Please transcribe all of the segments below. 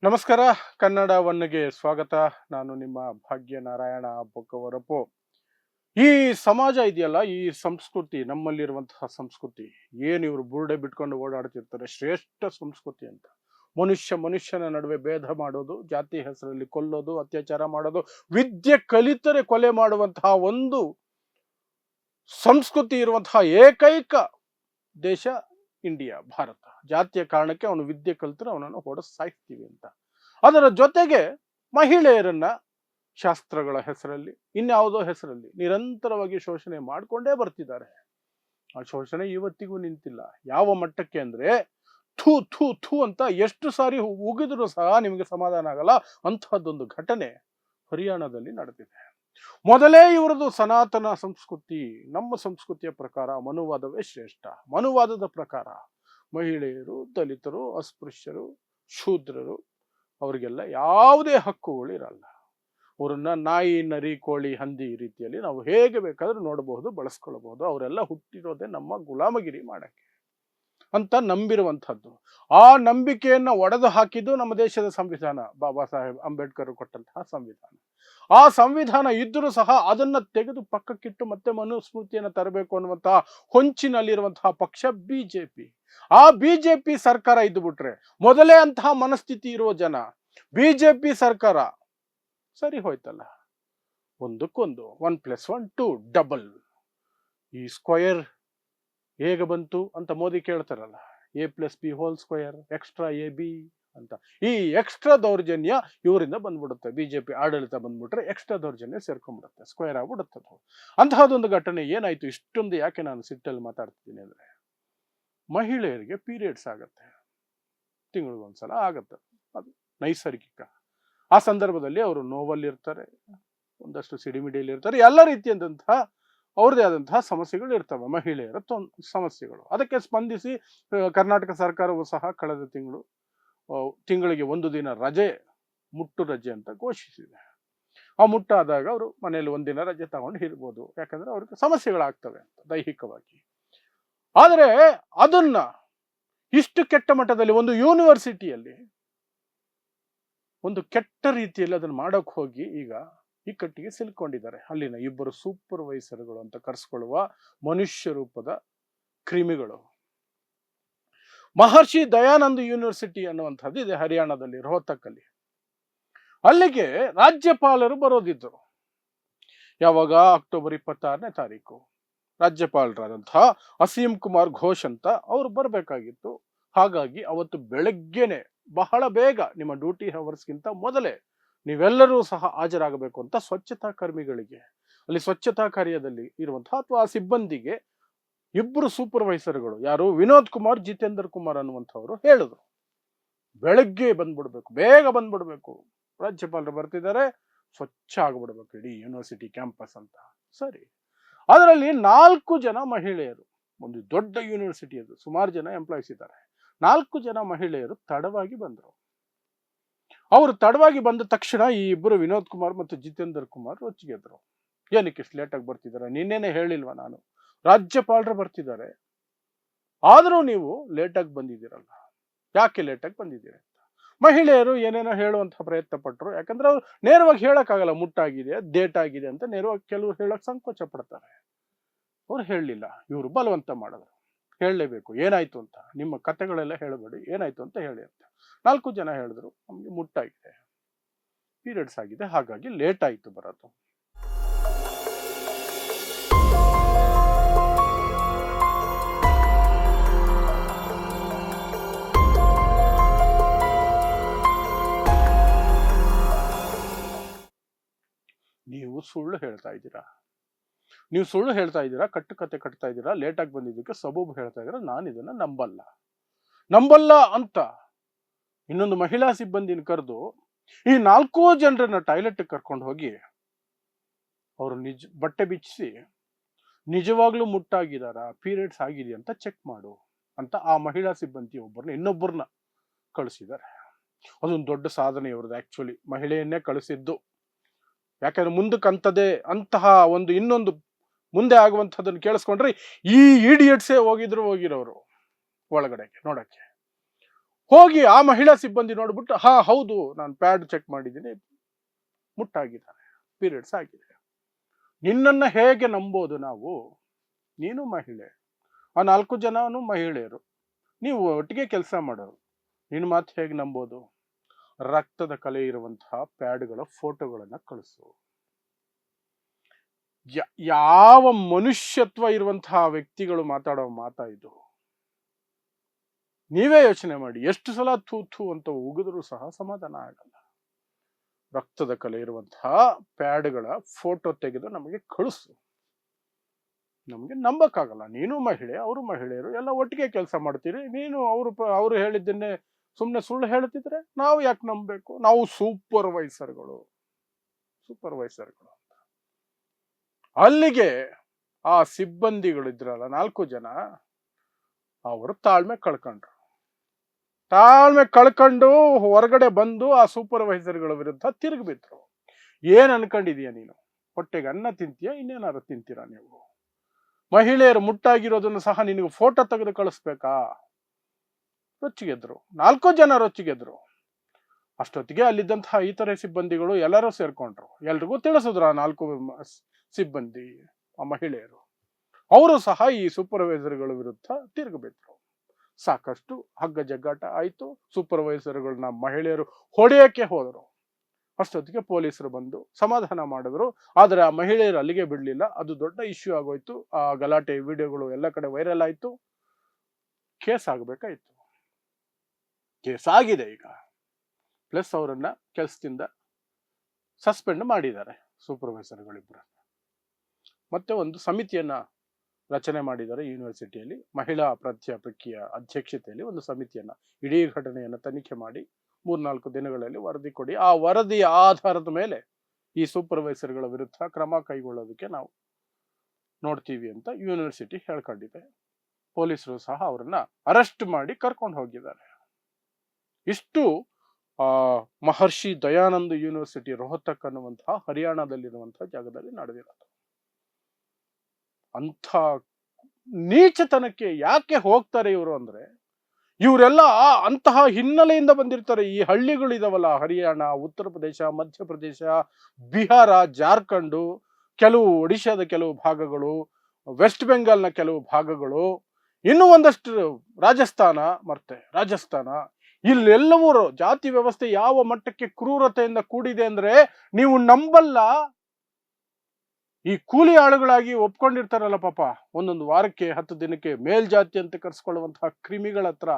ನಮಸ್ಕಾರ. ಕನ್ನಡ ಒನ್ಗೆ ಸ್ವಾಗತ. ನಾನು ನಿಮ್ಮ ಭಾಗ್ಯನಾರಾಯಣ ಬೊಕ್ಕವರಪು. ಈ ಸಮಾಜ ಇದೆಯಲ್ಲ, ಈ ಸಂಸ್ಕೃತಿ, ನಮ್ಮಲ್ಲಿರುವಂತಹ ಸಂಸ್ಕೃತಿ ಏನು ಇವರು ಬುರುಡೆ ಬಿಟ್ಕೊಂಡು ಓಡಾಡ್ತಿರ್ತಾರೆ, ಶ್ರೇಷ್ಠ ಸಂಸ್ಕೃತಿ ಅಂತ. ಮನುಷ್ಯನ ನಡುವೆ ಭೇದ ಮಾಡೋದು, ಜಾತಿ ಹೆಸರಲ್ಲಿ ಕೊಲ್ಲೋದು, ಅತ್ಯಾಚಾರ ಮಾಡೋದು, ವಿದ್ಯೆ ಕಲಿತರೆ ಕೊಲೆ ಮಾಡುವಂತಹ ಒಂದು ಸಂಸ್ಕೃತಿ ಇರುವಂತಹ ಏಕೈಕ ದೇಶ ಇಂಡಿಯಾ, ಭಾರತ. ಜಾತಿಯ ಕಾರಣಕ್ಕೆ ಅವನು ವಿದ್ಯೆ ಕಲಿತರೆ ಅವನನ್ನು ಹೊಡೆದು ಸಾಯ್ತೀವಿ ಅಂತ. ಅದರ ಜೊತೆಗೆ ಮಹಿಳೆಯರನ್ನ ಶಾಸ್ತ್ರಗಳ ಹೆಸರಲ್ಲಿ, ಇನ್ಯಾವುದೋ ಹೆಸರಲ್ಲಿ ನಿರಂತರವಾಗಿ ಶೋಷಣೆ ಮಾಡಿಕೊಂಡೇ ಬರ್ತಿದ್ದಾರೆ. ಆ ಶೋಷಣೆ ಇವತ್ತಿಗೂ ನಿಂತಿಲ್ಲ. ಯಾವ ಮಟ್ಟಕ್ಕೆ ಅಂದ್ರೆ ಥೂ ಥೂ ಥೂ ಅಂತ ಎಷ್ಟು ಸಾರಿ ಉಗಿದ್ರು ಸಹ ನಿಮಗೆ ಸಮಾಧಾನ ಆಗಲ್ಲ. ಅಂತಹದ್ದೊಂದು ಘಟನೆ ಹರಿಯಾಣದಲ್ಲಿ ನಡೆದಿದೆ. ಮೊದಲೇ ಇವರದು ಸನಾತನ ಸಂಸ್ಕೃತಿ, ನಮ್ಮ ಸಂಸ್ಕೃತಿಯ ಪ್ರಕಾರ ಮನುವಾದವೇ ಶ್ರೇಷ್ಠ. ಮನುವಾದದ ಪ್ರಕಾರ ಮಹಿಳೆಯರು, ದಲಿತರು, ಅಸ್ಪೃಶ್ಯರು, ಶೂದ್ರರು ಅವರಿಗೆಲ್ಲ ಯಾವುದೇ ಹಕ್ಕುಗಳು ಇರಲ್ಲ. ಅವರನ್ನ ನಾಯಿ, ನರಿ, ಕೋಳಿ, ಹಂದಿ ರೀತಿಯಲ್ಲಿ ನಾವು ಹೇಗೆ ಬೇಕಾದ್ರೂ ನೋಡಬಹುದು, ಬಳಸ್ಕೊಳ್ಬಹುದು. ಅವರೆಲ್ಲ ಹುಟ್ಟಿರೋದೇ ನಮ್ಮ ಗುಲಾಮಗಿರಿ ಮಾಡಕ್ಕೆ ಅಂತ ನಂಬಿರುವಂಥದ್ದು. ಆ ನಂಬಿಕೆಯನ್ನ ಒಡೆದು ಹಾಕಿದ್ದು ನಮ್ಮ ದೇಶದ ಸಂವಿಧಾನ, ಬಾಬಾ ಸಾಹೇಬ್ ಅಂಬೇಡ್ಕರ್ ಕೊಟ್ಟಂತಹ ಸಂವಿಧಾನ. ಆ ಸಂವಿಧಾನ ಇದ್ದರೂ ಸಹ ಅದನ್ನ ತೆಗೆದು ಪಕ್ಕಕ್ಕಿಟ್ಟು ಮತ್ತೆ ಮನುಸ್ಮೃತಿಯನ್ನು ತರಬೇಕು ಅನ್ನುವಂತಹ ಹೊಂಚಿನಲ್ಲಿರುವಂತಹ ಪಕ್ಷ ಬಿಜೆಪಿ. ಆ ಬಿಜೆಪಿ ಸರ್ಕಾರ ಇದ್ದು ಬಿಟ್ರೆ, ಮೊದಲೇ ಅಂತಹ ಮನಸ್ಥಿತಿ ಇರುವ ಜನ ಬಿಜೆಪಿ ಸರ್ಕಾರ ಸರಿ ಹೋಯ್ತಲ್ಲ. ಒಂದಕ್ಕೊಂದು 1+1 2 ಈ ಸ್ಕ್ವಯರ್ ಹೇಗೆ ಬಂತು ಅಂತ ಮೋದಿ ಕೇಳ್ತಾರಲ್ಲ, A+B² ಎಕ್ಸ್ಟ್ರಾ AB ಅಂತ. ಈ ಎಕ್ಸ್ಟ್ರಾ ದೌರ್ಜನ್ಯ ಇವರಿಂದ ಬಂದ್ಬಿಡುತ್ತೆ. ಬಿಜೆಪಿ ಆಡಳಿತ ಬಂದ್ಬಿಟ್ರೆ ಎಕ್ಸ್ಟ್ರಾ ದೌರ್ಜನ್ಯ ಸೇರ್ಕೊಂಡ್ಬಿಡುತ್ತೆ, ಸ್ಕ್ವೇರ್ ಆಗ್ಬಿಡುತ್ತೆ. ಅಂತಹದೊಂದು ಘಟನೆ ಏನಾಯ್ತು? ಇಷ್ಟೊಂದು ಯಾಕೆ ನಾನು ಸಿಟ್ಟಲ್ಲಿ ಮಾತಾಡ್ತಿದ್ದೀನಿ ಅಂದ್ರೆ, ಮಹಿಳೆಯರಿಗೆ ಪೀರಿಯಡ್ಸ್ ಆಗತ್ತೆ, ತಿಂಗಳಿಗೊಂದ್ಸಲ ಆಗತ್ತೆ, ಅದು ನೈಸರ್ಗಿಕ. ಆ ಸಂದರ್ಭದಲ್ಲಿ ಅವರು ನೋವಲ್ಲಿರ್ತಾರೆ, ಒಂದಷ್ಟು ಸಿಡಿಮಿಡಿಯಲ್ಲಿ ಇರ್ತಾರೆ, ಎಲ್ಲ ರೀತಿಯಾದಂತಹ ಅವ್ರದೇ ಆದಂತಹ ಸಮಸ್ಯೆಗಳು ಇರ್ತವೆ, ಮಹಿಳೆಯರ ಸಮಸ್ಯೆಗಳು. ಅದಕ್ಕೆ ಸ್ಪಂದಿಸಿ ಕರ್ನಾಟಕ ಸರ್ಕಾರವು ಸಹ ಕಳೆದ ತಿಂಗಳಿಗೆ 1 ದಿನ ರಜೆ, ಮುಟ್ಟು ರಜೆ ಅಂತ ಘೋಷಿಸಿದೆ. ಆ ಮುಟ್ಟಾದಾಗ ಅವರು ಮನೆಯಲ್ಲಿ 1 ದಿನ ರಜೆ ತಗೊಂಡು ಇರ್ಬೋದು, ಯಾಕಂದ್ರೆ ಅವ್ರಿಗೆ ಸಮಸ್ಯೆಗಳಾಗ್ತವೆ ಅಂತ ದೈಹಿಕವಾಗಿ. ಆದರೆ ಅದನ್ನ ಇಷ್ಟು ಕೆಟ್ಟ ಮಟ್ಟದಲ್ಲಿ ಒಂದು ಯೂನಿವರ್ಸಿಟಿಯಲ್ಲಿ ಒಂದು ಕೆಟ್ಟ ರೀತಿಯಲ್ಲಿ ಅದನ್ನ ಮಾಡೋಕ್ ಹೋಗಿ ಈಗ ಈ ಕಟ್ಟಿಗೆ ಸಿಲ್ಕೊಂಡಿದ್ದಾರೆ ಅಲ್ಲಿನ 2 ಸೂಪರ್ವೈಸರ್ಗಳು ಅಂತ ಕರೆಸ್ಕೊಳ್ಳುವ ಮನುಷ್ಯ ರೂಪದ ಕ್ರಿಮಿಗಳು. ಮಹರ್ಷಿ ದಯಾನಂದ ಯೂನಿವರ್ಸಿಟಿ ಅನ್ನುವಂಥದ್ದು ಇದೆ ಹರಿಯಾಣದಲ್ಲಿ, ರೋಹ್ತಕ್ಕಲ್ಲಿ. ಅಲ್ಲಿಗೆ ರಾಜ್ಯಪಾಲರು ಬರೋದಿದ್ರು. ಯಾವಾಗ? ಅಕ್ಟೋಬರ್ 26ನೇ ತಾರೀಕು ರಾಜ್ಯಪಾಲರಾದಂತಹ ಅಸೀಂ ಕುಮಾರ್ ಘೋಷ್ ಅಂತ ಅವರು ಬರಬೇಕಾಗಿತ್ತು. ಹಾಗಾಗಿ ಅವತ್ತು ಬೆಳಗ್ಗೆನೆ ಬಹಳ ಬೇಗ, ನಿಮ್ಮ ಡ್ಯೂಟಿ ಅವರ್ಸ್ಗಿಂತ ಮೊದಲೇ ನೀವೆಲ್ಲರೂ ಸಹ ಹಾಜರಾಗಬೇಕು ಅಂತ ಸ್ವಚ್ಛತಾ ಕರ್ಮಿಗಳಿಗೆ, ಅಲ್ಲಿ ಸ್ವಚ್ಛತಾ ಕಾರ್ಯದಲ್ಲಿ ಇರುವಂತಹ ಅಥವಾ ಸಿಬ್ಬಂದಿಗೆ 2 ಸೂಪರ್ವೈಸರ್ಗಳು, ಯಾರು ವಿನೋದ್ ಕುಮಾರ್, ಜಿತೇಂದರ್ ಕುಮಾರ್ ಅನ್ನುವಂಥವ್ರು ಹೇಳಿದ್ರು, ಬೆಳಗ್ಗೆ ಬಂದ್ಬಿಡ್ಬೇಕು, ಬೇಗ ಬಂದ್ಬಿಡ್ಬೇಕು, ರಾಜ್ಯಪಾಲರು ಬರ್ತಿದ್ದಾರೆ, ಸ್ವಚ್ಛ ಆಗ್ಬಿಡ್ಬೇಕು ಇಡೀ ಯೂನಿವರ್ಸಿಟಿ ಕ್ಯಾಂಪಸ್ ಅಂತ. ಸರಿ, ಅದರಲ್ಲಿ 4 ಜನ ಮಹಿಳೆಯರು, ಒಂದು ದೊಡ್ಡ ಯೂನಿವರ್ಸಿಟಿ ಅದು, ಸುಮಾರು ಜನ ಎಂಪ್ಲಾಯೀಸ್ ಇದ್ದಾರೆ, 4 ಜನ ಮಹಿಳೆಯರು ತಡವಾಗಿ ಬಂದರು. ಅವರು ತಡವಾಗಿ ಬಂದ ತಕ್ಷಣ ಈ 2 ವಿನೋದ್ ಕುಮಾರ್ ಮತ್ತು ಜಿತೇಂದರ್ ಕುಮಾರ್ ರೊಚ್ಚಿಗೆದ್ರು. ಏನಕ್ಕೆ ಇಷ್ಟು ಲೇಟಾಗಿ ಬರ್ತಿದ್ದಾರೆ? ನಿನ್ನೆನೆ ಹೇಳಿಲ್ವಾ ನಾನು, ರಾಜ್ಯಪಾಲರು ಬರ್ತಿದ್ದಾರೆ, ಆದರೂ ನೀವು ಲೇಟಾಗಿ ಬಂದಿದ್ದೀರಲ್ಲ, ಯಾಕೆ ಲೇಟಾಗಿ ಬಂದಿದ್ದೀರಿ ಅಂತ. ಮಹಿಳೆಯರು ಏನೇನೋ ಹೇಳುವಂತಹ ಪ್ರಯತ್ನ ಪಟ್ಟರು. ಯಾಕಂದ್ರೆ ಅವ್ರು ನೇರವಾಗಿ ಹೇಳಕ್ಕಾಗಲ್ಲ, ಮುಟ್ಟಾಗಿದೆ, ಡೇಟ್ ಆಗಿದೆ ಅಂತ ನೇರವಾಗಿ ಕೆಲವರು ಹೇಳಕ್ ಸಂಕೋಚ ಪಡ್ತಾರೆ. ಅವ್ರು ಹೇಳಲಿಲ್ಲ, ಇವರು ಬಲವಂತ ಮಾಡಿದ್ರು, ಹೇಳಲೇಬೇಕು, ಏನಾಯ್ತು ಅಂತ, ನಿಮ್ಮ ಕತೆಗಳೆಲ್ಲ ಹೇಳಬೇಡಿ, ಏನಾಯ್ತು ಅಂತ ಹೇಳಿ ಅಂತ. 4 ಜನ ಹೇಳಿದ್ರು, ನಮ್ಗೆ ಮುಟ್ಟಾಗಿದೆ, ಪೀರಿಯಡ್ಸ್ ಆಗಿದೆ, ಹಾಗಾಗಿ ಲೇಟ್ ಆಯ್ತು ಬರೋದು. ನೀವು ಸುಳ್ಳು ಹೇಳ್ತಾ ಇದ್ದೀರಾ, ಕಟ್ಟುಕತೆ ಕಟ್ತಾ ಇದ್ದೀರಾ, ಲೇಟಾಗಿ ಬಂದಿದ್ದಕ್ಕೆ ಸಬೂಬು ಹೇಳ್ತಾ ಇದ್ದೀರಾ, ನಾನು ಇದನ್ನ ನಂಬಲ್ಲ ಅಂತ ಇನ್ನೊಂದು ಮಹಿಳಾ ಸಿಬ್ಬಂದಿನ ಕರೆದು ಈ 4 ಜನರನ್ನ ಟಾಯ್ಲೆಟ್ ಕರ್ಕೊಂಡು ಹೋಗಿ ಅವರು ಬಟ್ಟೆ ಬಿಚ್ಚಿಸಿ, ನಿಜವಾಗ್ಲೂ ಮುಟ್ಟಾಗಿದಾರ, ಪೀರಿಯಡ್ಸ್ ಆಗಿದೆಯಾ ಅಂತ ಚೆಕ್ ಮಾಡು ಅಂತ ಆ ಮಹಿಳಾ ಸಿಬ್ಬಂದಿ ಇನ್ನೊಬ್ಬರನ್ನ ಕಳಿಸಿದ್ದಾರೆ. ಅದೊಂದು ದೊಡ್ಡ ಸಾಧನೆ ಇವ್ರದ್ದು. ಆಕ್ಚುಲಿ ಮಹಿಳೆಯನ್ನೇ ಕಳಿಸಿದ್ದು, ಯಾಕಂದ್ರೆ ಮುಂದಕ್ಕೆ ಅಂತಹ ಒಂದು ಇನ್ನೊಂದು ಮುಂದೆ ಆಗುವಂಥದ್ದನ್ನು ಕೇಳಿಸ್ಕೊಂಡ್ರೆ ಈ ಇಡಿಯಟ್ಸೇ ಹೋಗಿರೋರು ಒಳಗಡೆಗೆ ನೋಡಕ್ಕೆ. ಹೋಗಿ ಆ ಮಹಿಳಾ ಸಿಬ್ಬಂದಿ ನೋಡ್ಬಿಟ್ಟು ಹೌದು ನಾನು ಪ್ಯಾಡ್ ಚೆಕ್ ಮಾಡಿದ್ದೀನಿ, ಮುಟ್ಟಾಗಿದ್ದಾರೆ, ಪೀರಿಯಡ್ಸ್ ಆಗಿದೆ. ನಿನ್ನನ್ನ ಹೇಗೆ ನಂಬೋದು ನಾವು? ನೀನು ಮಹಿಳೆ, ಆ 4 ಜನನು ಮಹಿಳೆಯರು, ನೀವು ಒಟ್ಟಿಗೆ ಕೆಲಸ ಮಾಡೋರು, ನಿನ್ನ ಮಾತು ಹೇಗೆ ನಂಬೋದು? ರಕ್ತದ ಕಲೆ ಇರುವಂತಹ ಪ್ಯಾಡ್ಗಳ ಫೋಟೋಗಳನ್ನ ಕಳಿಸು. ಯಾವ ಮನುಷ್ಯತ್ವ ಇರುವಂತಹ ವ್ಯಕ್ತಿಗಳು ಮಾತಾಡೋ ಮಾತಾ ಇದು? ನೀವೇ ಯೋಚನೆ ಮಾಡಿ, ಎಷ್ಟು ಸಲ ಥೂ ಅಂತ ಉಗಿದ್ರು ಸಹ ಸಮಾಧಾನ ಆಗಲ್ಲ. ರಕ್ತದ ಕಲೆ ಇರುವಂತಹ ಪ್ಯಾಡ್ಗಳ ಫೋಟೋ ತೆಗೆದು ನಮಗೆ ಕಳಿಸು. ನಮಗೆ ನಂಬಕ್ಕಾಗಲ್ಲ. ನೀನು ಮಹಿಳೆ, ಅವರು ಮಹಿಳೆಯರು, ಎಲ್ಲ ಒಟ್ಟಿಗೆ ಕೆಲಸ ಮಾಡ್ತೀರಿ. ನೀನು ಅವರು ಹೇಳಿದ್ದನ್ನೇ ಸುಮ್ಮನೆ ಸುಳ್ಳು ಹೇಳ್ತಿದ್ರೆ ನಾವು ಯಾಕೆ ನಂಬಬೇಕು? ನಾವು ಸೂಪರ್ವೈಸರ್ಗಳು ಅಂತ. ಅಲ್ಲಿಗೆ ಆ ಸಿಬ್ಬಂದಿಗಳು ಇದ್ರಲ್ಲ 4 ಜನ, ಅವರು ತಾಳ್ಮೆ ಕಳ್ಕೊಂಡು ಹೊರಗಡೆ ಬಂದು ಆ ಸೂಪರ್ವೈಸರ್ಗಳ ವಿರುದ್ಧ ತಿರುಗಿಬಿಟ್ರು. ಏನ್ ಅನ್ಕೊಂಡಿದೀಯ ನೀನು? ಹೊಟ್ಟೆಗೆ ಅನ್ನ ತಿಂತೀಯ, ಇನ್ನೇನಾರು ತಿಂತೀರಾ ನೀವು? ಮಹಿಳೆಯರು ಮುಟ್ಟಾಗಿರೋದನ್ನು ಸಹ ನಿನಗೆ ಫೋಟೋ ತೆಗೆದು ಕಳಿಸ್ಬೇಕಾ? ರೊಚ್ಚಿಗೆದ್ರು, 4 ಜನ ರೊಚ್ಚಿಗೆದ್ರು. ಅಷ್ಟೊತ್ತಿಗೆ ಅಲ್ಲಿದ್ದಂತಹ ಇತರೆ ಸಿಬ್ಬಂದಿಗಳು ಎಲ್ಲರೂ ಸೇರ್ಕೊಂಡ್ರು. ಎಲ್ರಿಗೂ ತಿಳಿಸಿದ್ರು ಆ 4 ಸಿಬ್ಬಂದಿ, ಆ ಮಹಿಳೆಯರು. ಅವರು ಸಹ ಈ ಸೂಪರ್ವೈಸರ್ಗಳ ವಿರುದ್ಧ ತಿರುಗಿಬಿಟ್ರು. ಸಾಕಷ್ಟು ಹಗ್ಗ ಜಗ್ಗಾಟ ಆಯ್ತು. ಸೂಪರ್ವೈಸರ್ಗಳನ್ನ ಮಹಿಳೆಯರು ಹೊಡೆಯಕ್ಕೆ ಹೋದರು. ಅಷ್ಟೊತ್ತಿಗೆ ಪೊಲೀಸರು ಬಂದು ಸಮಾಧಾನ ಮಾಡಿದ್ರು. ಆದರೆ ಆ ಮಹಿಳೆಯರು ಅಲ್ಲಿಗೆ ಬಿಡ್ಲಿಲ್ಲ. ಅದು ದೊಡ್ಡ ಇಶ್ಯೂ ಆಗೋಯ್ತು. ಆ ಗಲಾಟೆ ವಿಡಿಯೋಗಳು ಎಲ್ಲ ಕಡೆ ವೈರಲ್ ಆಯ್ತು. ಕೇಸ್ ಆಗ್ಬೇಕಾಯ್ತು. ಕೇಸ್ ಆಗಿದೆ ಈಗ. ಪ್ಲಸ್ ಅವರನ್ನ ಕೆಲಸದಿಂದ ಸಸ್ಪೆಂಡ್ ಮಾಡಿದ್ದಾರೆ, ಸೂಪರ್ವೈಸರ್ಗಳಿಬ್ಬರು. ಮತ್ತೆ ಒಂದು ಸಮಿತಿಯನ್ನ ರಚನೆ ಮಾಡಿದ್ದಾರೆ ಯೂನಿವರ್ಸಿಟಿಯಲ್ಲಿ. ಮಹಿಳಾ ಪ್ರಾಧ್ಯಾಪಕಿಯ ಅಧ್ಯಕ್ಷತೆಯಲ್ಲಿ ಒಂದು ಸಮಿತಿಯನ್ನ, ಇಡೀ ಘಟನೆಯನ್ನು ತನಿಖೆ ಮಾಡಿ 3-4 ದಿನಗಳಲ್ಲಿ ವರದಿ ಕೊಡಿ. ಆ ವರದಿಯ ಆಧಾರದ ಮೇಲೆ ಈ ಸೂಪರ್ವೈಸರ್ಗಳ ವಿರುದ್ಧ ಕ್ರಮ ಕೈಗೊಳ್ಳೋದಕ್ಕೆ ನಾವು ನೋಡ್ತೀವಿ ಅಂತ ಯೂನಿವರ್ಸಿಟಿ ಹೇಳ್ಕೊಂಡಿದೆ. ಪೊಲೀಸರು ಸಹ ಅವರನ್ನ ಅರೆಸ್ಟ್ ಮಾಡಿ ಕರ್ಕೊಂಡು ಹೋಗಿದ್ದಾರೆ. ಇಷ್ಟು ಮಹರ್ಷಿ ದಯಾನಂದ ಯೂನಿವರ್ಸಿಟಿ ರೋಹತಕ್ ಅನ್ನುವಂತಹ ಹರಿಯಾಣದಲ್ಲಿರುವಂತಹ ಜಾಗದಲ್ಲಿ ನಡೆದಿರೋದು. ಅಂಥ ನೀಚತನಕ್ಕೆ ಯಾಕೆ ಹೋಗ್ತಾರೆ ಇವರು ಅಂದ್ರೆ, ಇವರೆಲ್ಲ ಅಂತಹ ಹಿನ್ನೆಲೆಯಿಂದ ಬಂದಿರ್ತಾರೆ. ಈ ಹಳ್ಳಿಗಳಿದಾವಲ್ಲ, ಹರಿಯಾಣ, ಉತ್ತರ ಪ್ರದೇಶ, ಮಧ್ಯಪ್ರದೇಶ, ಬಿಹಾರ, ಜಾರ್ಖಂಡ್, ಕೆಲವು ಒಡಿಶಾದ ಕೆಲವು ಭಾಗಗಳು, ವೆಸ್ಟ್ ಬೆಂಗಾಲ್ನ ಕೆಲವು ಭಾಗಗಳು, ಇನ್ನೂ ಒಂದಷ್ಟು ರಾಜಸ್ಥಾನ, ಇಲ್ಲೆಲ್ಲವೂ ಜಾತಿ ವ್ಯವಸ್ಥೆ ಯಾವ ಮಟ್ಟಕ್ಕೆ ಕ್ರೂರತೆಯಿಂದ ಕೂಡಿದೆ ಅಂದ್ರೆ ನೀವು ನಂಬಲ್ಲ. ಈ ಕೂಲಿ ಆಳುಗಳಾಗಿ ಒಪ್ಕೊಂಡಿರ್ತಾರಲ್ಲ ಪಾಪ, ಒಂದೊಂದು ವಾರಕ್ಕೆ 10 ದಿನಕ್ಕೆ ಮೇಲ್ಜಾತಿ ಅಂತ ಕರ್ಸ್ಕೊಳ್ಳುವಂತಹ ಕ್ರಿಮಿಗಳ ಹತ್ರ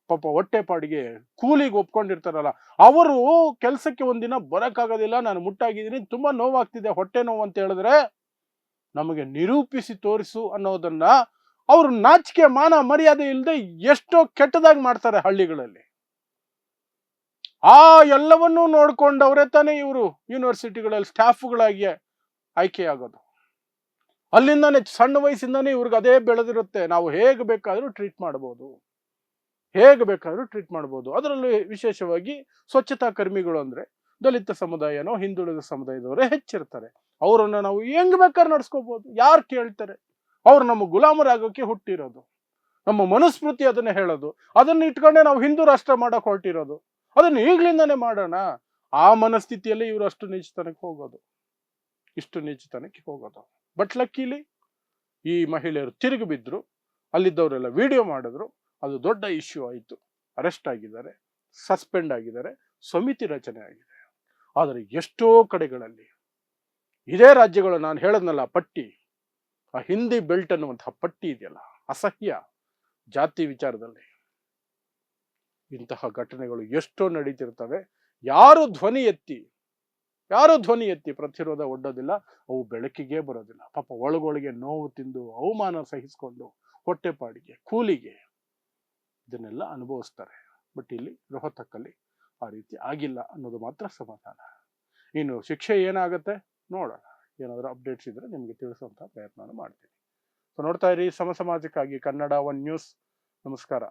ಪಾಪ ಹೊಟ್ಟೆಪಾಡಿಗೆ ಕೂಲಿಗೆ ಒಪ್ಕೊಂಡಿರ್ತಾರಲ್ಲ, ಅವರು ಕೆಲಸಕ್ಕೆ ಒಂದಿನ ಬರಕ್ಕಾಗೋದಿಲ್ಲ, ನಾನು ಮುಟ್ಟಾಗಿದ್ದೀನಿ, ತುಂಬಾ ನೋವಾಗ್ತಿದೆ, ಹೊಟ್ಟೆ ನೋವು ಅಂತ ಹೇಳಿದ್ರೆ ನಮಗೆ ನಿರೂಪಿಸಿ ತೋರಿಸು ಅನ್ನೋದನ್ನ ಅವರು ನಾಚಿಕೆ ಮಾನ ಮರ್ಯಾದೆ ಇಲ್ಲದೆ ಎಷ್ಟೋ ಕೆಟ್ಟದಾಗಿ ಮಾಡ್ತಾರೆ ಹಳ್ಳಿಗಳಲ್ಲಿ. ಆ ಎಲ್ಲವನ್ನೂ ನೋಡ್ಕೊಂಡವ್ರೆ ತಾನೇ ಇವರು ಯೂನಿವರ್ಸಿಟಿಗಳಲ್ಲಿ ಸ್ಟಾಫ್ಗಳಾಗಿ ಆಯ್ಕೆಯಾಗೋದು. ಅಲ್ಲಿಂದಾನೆ ಸಣ್ಣ ವಯಸ್ಸಿಂದಾನೇ ಇವ್ರಿಗೆ ಅದೇ ಬೆಳೆದಿರುತ್ತೆ. ನಾವು ಹೇಗೆ ಬೇಕಾದ್ರೂ ಟ್ರೀಟ್ ಮಾಡ್ಬೋದು. ಅದರಲ್ಲೂ ವಿಶೇಷವಾಗಿ ಸ್ವಚ್ಛತಾ ಕರ್ಮಿಗಳು ಅಂದ್ರೆ ದಲಿತ ಸಮುದಾಯನೋ ಹಿಂದುಳಿದ ಸಮುದಾಯದವರೇ ಹೆಚ್ಚಿರ್ತಾರೆ. ಅವರನ್ನ ನಾವು ಹೆಂಗ್ ಬೇಕಾದ್ರೆ ನಡ್ಸ್ಕೋಬಹುದು, ಯಾರು ಕೇಳ್ತಾರೆ? ಅವ್ರು ನಮ್ಮ ಗುಲಾಮರಾಗೋಕೆ ಹುಟ್ಟಿರೋದು. ನಮ್ಮ ಮನುಸ್ಮೃತಿ ಅದನ್ನ ಹೇಳೋದು. ಅದನ್ನ ಇಟ್ಕೊಂಡೆ ನಾವು ಹಿಂದೂ ರಾಷ್ಟ್ರ ಮಾಡಕ್ ಹೊರಟಿರೋದು. ಅದನ್ನ ಈಗ್ಲಿಂದಾನೇ ಮಾಡೋಣ. ಆ ಮನಸ್ಥಿತಿಯಲ್ಲಿ ಇವರು ಇಷ್ಟು ನೀಚತನಕ್ಕೆ ಹೋಗೋದು. ಬಟ್ ಲಕ್ಕಿಲಿ ಈ ಮಹಿಳೆಯರು ತಿರುಗಿ ಬಿದ್ರು. ಅಲ್ಲಿದ್ದವರೆಲ್ಲ ವಿಡಿಯೋ ಮಾಡಿದ್ರು. ಅದು ದೊಡ್ಡ ಇಶ್ಯೂ ಆಯಿತು. ಅರೆಸ್ಟ್ ಆಗಿದ್ದಾರೆ, ಸಸ್ಪೆಂಡ್ ಆಗಿದ್ದಾರೆ, ಸಮಿತಿ ರಚನೆ ಆಗಿದೆ. ಆದರೆ ಎಷ್ಟೋ ಕಡೆಗಳಲ್ಲಿ ಇದೇ ರಾಜ್ಯಗಳು, ನಾನು ಹೇಳದ್ನಲ್ಲ ಪಟ್ಟಿ, ಆ ಹಿಂದಿ ಬೆಲ್ಟ್ ಅನ್ನುವಂತಹ ಪಟ್ಟಿ ಇದೆಯಲ್ಲ, ಅಸಹ್ಯ ಜಾತಿ ವಿಚಾರದಲ್ಲಿ ಇಂತಹ ಘಟನೆಗಳು ಎಷ್ಟೋ ನಡೀತಿರ್ತವೆ. ಯಾರು ಧ್ವನಿ ಎತ್ತಿ ಪ್ರತಿರೋಧ ಒಡ್ಡೋದಿಲ್ಲ. ಅವು ಬೆಳಕಿಗೆ ಬರೋದಿಲ್ಲ. ಪಾಪ ಒಳಗೊಳಗೆ ನೋವು ತಿಂದು ಅವಮಾನ ಸಹಿಸಿಕೊಂಡು ಹೊಟ್ಟೆಪಾಡಿಗೆ ಕೂಲಿಗೆ ಇದನ್ನೆಲ್ಲ ಅನುಭವಿಸ್ತಾರೆ. ಬಟ್ ಇಲ್ಲಿ ರೋಹತಕ್ಕಲ್ಲಿ ಆ ರೀತಿ ಆಗಿಲ್ಲ ಅನ್ನೋದು ಮಾತ್ರ ಸಮಾಧಾನ. ಇನ್ನು ಶಿಕ್ಷೆ ಏನಾಗುತ್ತೆ ನೋಡೋಣ. ಏನಾದರೂ ಅಪ್ಡೇಟ್ಸ್ ಇದ್ರೆ ನಿಮಗೆ ತಿಳಿಸುವಂತ ಪ್ರಯತ್ನ ಮಾಡ್ತೀನಿ. ಸೊ ನೋಡ್ತಾ ಇರಿ ಸಮಾಜಕ್ಕಾಗಿ ಕನ್ನಡ 1 ನ್ಯೂಸ್. ನಮಸ್ಕಾರ.